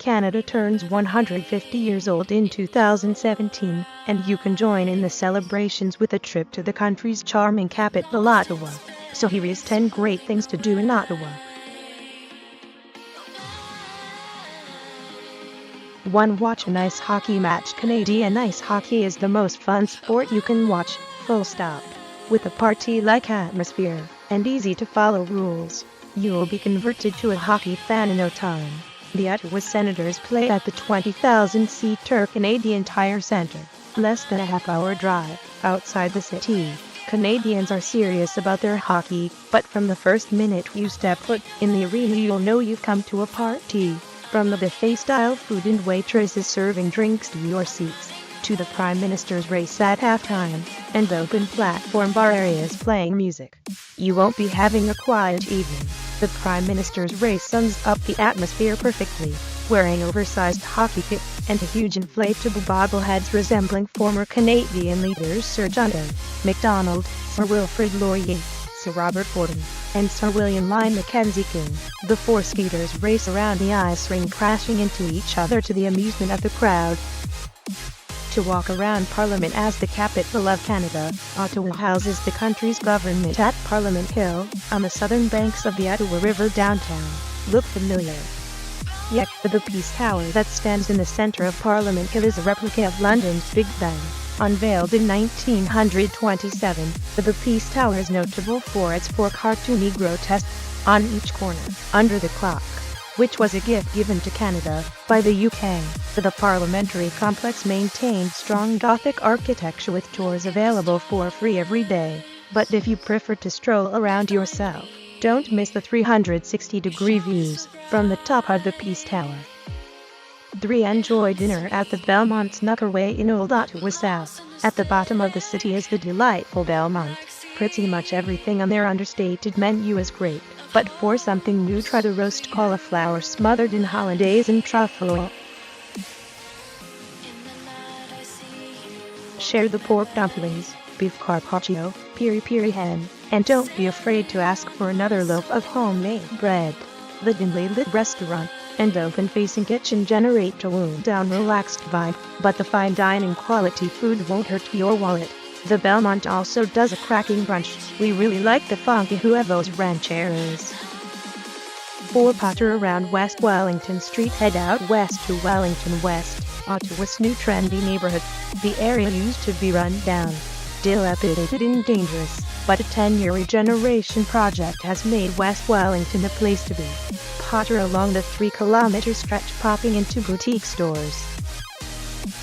Canada turns 150 years old in 2017, and you can join in the celebrations with a trip to the country's charming capital, Ottawa. So here is 10 great things to do in Ottawa. 1. Watch an ice hockey match. Canadian ice hockey is the most fun sport you can watch, full stop. With a party-like atmosphere and easy-to-follow rules, you will be converted to a hockey fan in no time. The Ottawa Senators play at the 20,000-seat Canadian Tire Centre, less than a half-hour drive outside the city. Canadians are serious about their hockey, but from the first minute you step foot in the arena you'll know you've come to a party. From the buffet-style food and waitresses serving drinks to your seats, to the Prime Minister's race at halftime, and open platform bar areas playing music, you won't be having a quiet evening. The Prime Minister's race sums up the atmosphere perfectly, wearing oversized hockey kit and a huge inflatable bobbleheads resembling former Canadian leaders Sir John Macdonald, Sir Wilfrid Laurier, Sir Robert Borden, and Sir William Lyon Mackenzie King. The four skaters race around the ice ring, crashing into each other to the amusement of the crowd. To walk around Parliament as the capital of Canada, Ottawa houses the country's government at Parliament Hill, on the southern banks of the Ottawa River downtown. Look familiar? Yet, the Peace Tower that stands in the centre of Parliament Hill is a replica of London's Big Ben. Unveiled in 1927, the Peace Tower is notable for its four cartoony grotesques on each corner, under the clock, which was a gift given to Canada by the UK. The parliamentary complex maintained strong Gothic architecture with tours available for free every day. But if you prefer to stroll around yourself, don't miss the 360-degree views from the top of the Peace Tower. 3. Enjoy dinner at the Belmont Snookerway in Old Ottawa South. At the bottom of the city is the delightful Belmont. Pretty much everything on their understated menu is great, but for something new, try the roast cauliflower smothered in hollandaise and truffle oil. Share the pork dumplings, beef carpaccio, piri-piri hen, and don't be afraid to ask for another loaf of homemade bread. The dimly lit restaurant and open-facing kitchen generate a wound-down relaxed vibe, but the fine dining quality food won't hurt your wallet. The Belmont also does a cracking brunch. We really like the funky huevos rancheros. 4. Potter around West Wellington Street. Head out west to Wellington West, Ottawa's new trendy neighborhood. The area used to be run down, dilapidated and dangerous, but a 10-year regeneration project has made West Wellington a place to be. Potter along the 3-kilometer stretch, popping into boutique stores,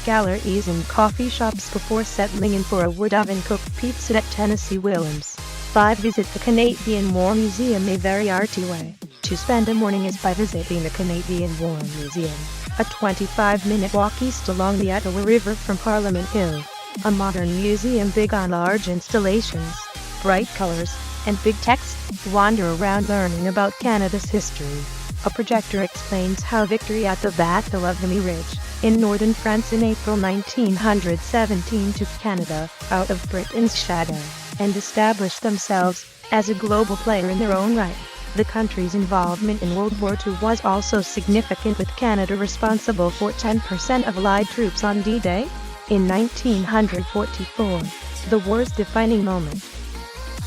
galleries and coffee shops before settling in for a wood oven-cooked pizza at Tennessee Williams. 5. Visit the Canadian War Museum, a very arty way to spend a morning is by visiting the Canadian War Museum, a 25-minute walk east along the Ottawa River from Parliament Hill. A modern museum big on large installations, bright colors, and big text. Wander around learning about Canada's history. A projector explains how victory at the Battle of Vimy Ridge in northern France in April 1917 took Canada out of Britain's shadow and established themselves as a global player in their own right. The country's involvement in World War II was also significant, with Canada responsible for 10% of Allied troops on D-Day in 1944, the war's defining moment.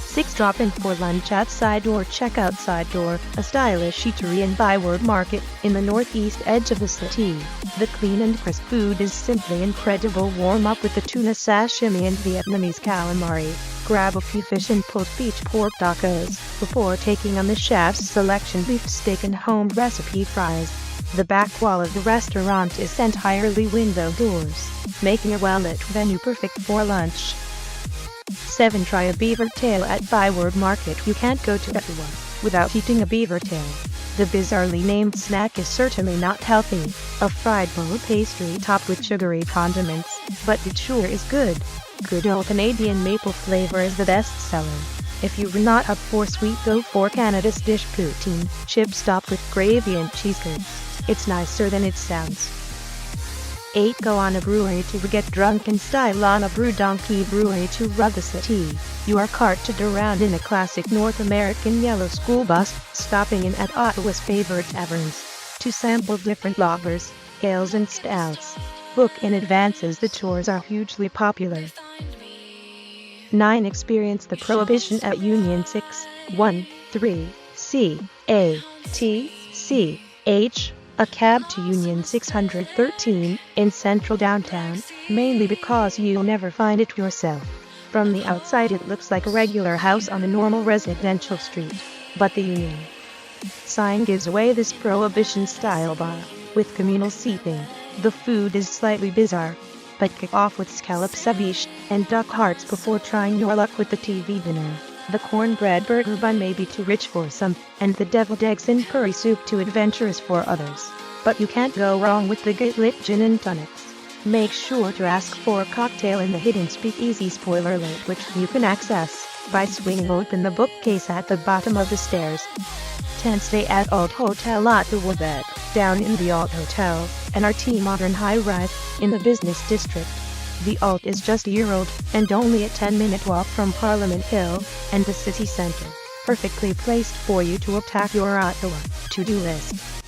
6. Drop in for lunch at Sidedoor. Check out Sidedoor, a stylish eatery and ByWard market in the northeast edge of the city. The clean and crisp food is simply incredible. Warm up with the tuna sashimi and Vietnamese calamari. Grab a few fish and pulled beach pork tacos before taking on the chef's selection beef steak and home recipe fries. The back wall of the restaurant is entirely window doors, making a well-lit venue perfect for lunch. 7. Try a beaver tail at ByWard Market. You can't go to Ottawa without eating a beaver tail. The bizarrely named snack is certainly not healthy, a fried bowl pastry topped with sugary condiments, but it sure is good. Good old Canadian maple flavor is the best seller. If you're not up for sweet, go for Canada's dish, poutine, chips topped with gravy and cheese curds. It's nicer than it sounds. 8. Go on a brewery tour. Get drunk in style on a Brew Donkey brewery tour of the city. You are carted around in a classic North American yellow school bus, stopping in at Ottawa's favorite taverns. to sample different lagers, ales and stouts. Book in advance as the tours are hugely popular. 9. Experience the prohibition at Union 613 C-A-T-C-H, a cab to Union 613 in central downtown, mainly because you'll never find it yourself. From the outside it looks like a regular house on a normal residential street, but the Union sign gives away this prohibition-style bar, with communal seating. The food is slightly bizarre, but kick off with scallop ceviche and duck hearts before trying your luck with the TV dinner. The cornbread burger bun may be too rich for some, and the deviled eggs and curry soup too adventurous for others. But you can't go wrong with the get-lit gin and tonics. Make sure to ask for a cocktail in the hidden speakeasy, spoiler alert, which you can access by swinging open the bookcase at the bottom of the stairs. 10. Stay at Alt Hotel Ottawa, down in the Alt Hotel, an RT modern high-rise in the business district. The Alt is just a year old and only a 10-minute walk from Parliament Hill and the city centre, perfectly placed for you to attack your Ottawa to-do list.